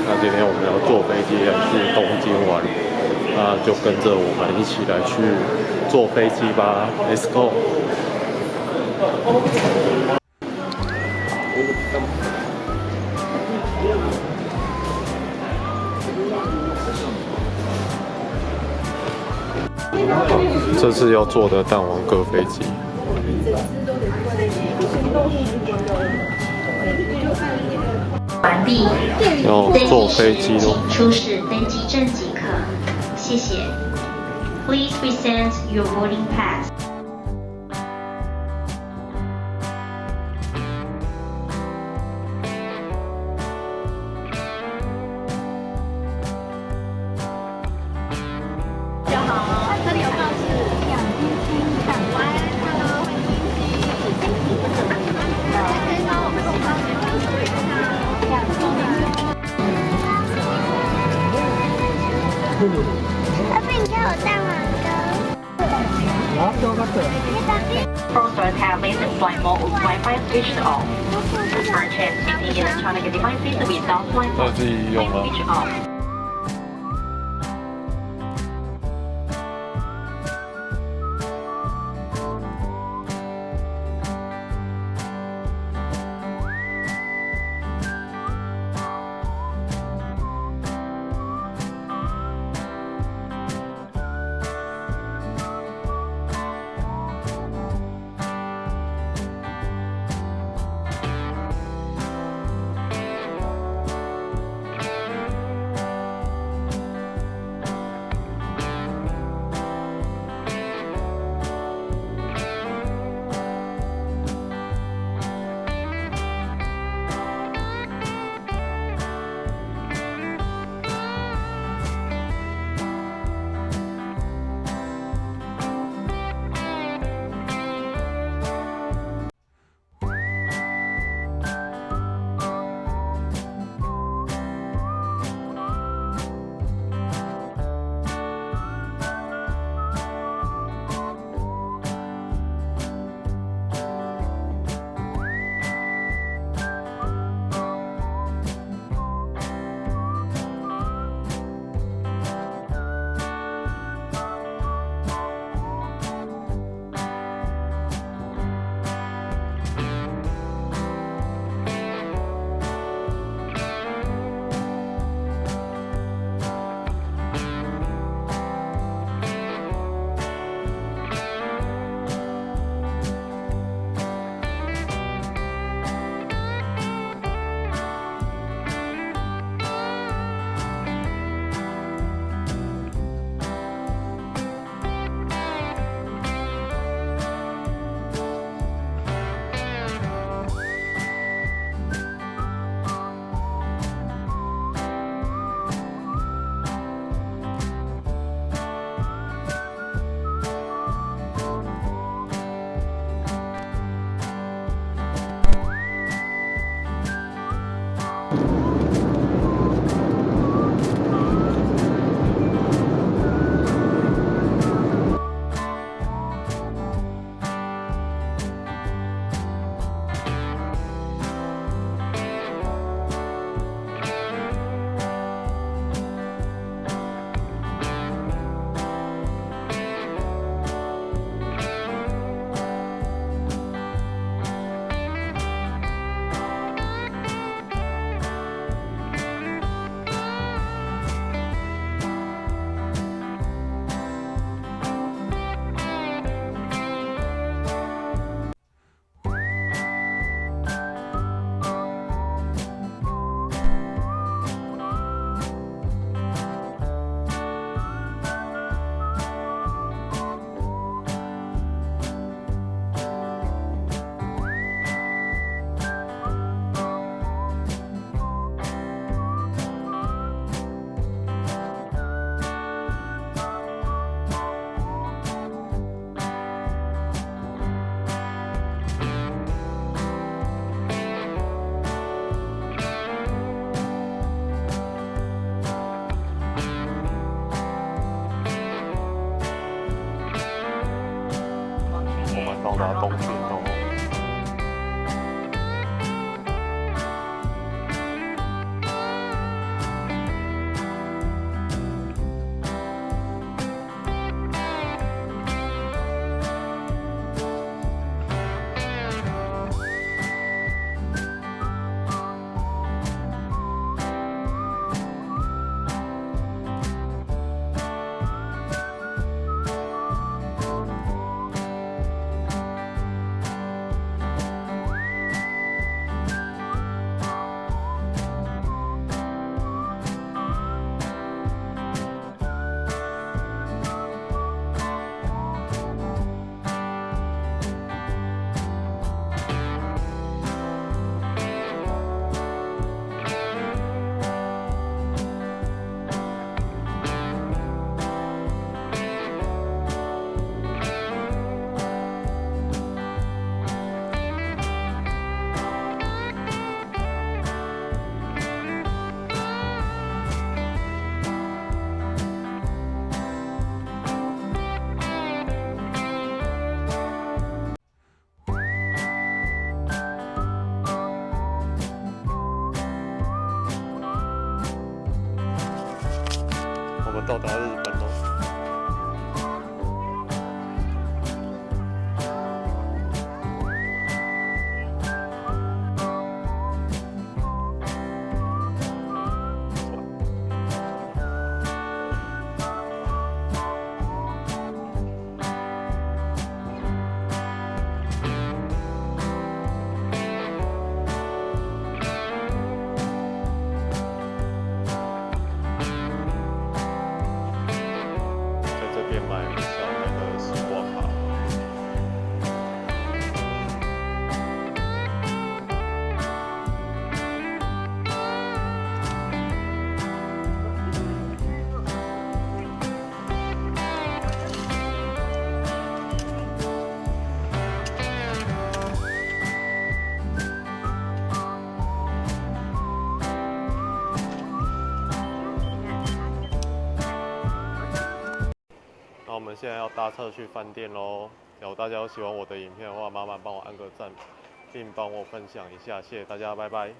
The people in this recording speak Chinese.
那今天我们要坐飞机来去东京玩，那就跟着我们一起来去坐飞机吧 ，Let's go！ 这次要坐的蛋黄哥飞机。完毕，要坐飞机喽。请出示登机证即可，谢谢。Please present your boarding pass. 就好，这里有告示两边请转弯 ，Hello， 欢迎进行。先生，我们是帮您注意一下两边有蛋黄哥。Processors have latest flight mode Wi-Fi switched off. Purchase using electronic devices without Wi-Fi switch off. 到达日本喽。那我们现在要搭车去饭店喽。如果大家有喜欢我的影片的话，麻烦帮我按个赞，并帮我分享一下，谢谢大家，拜拜。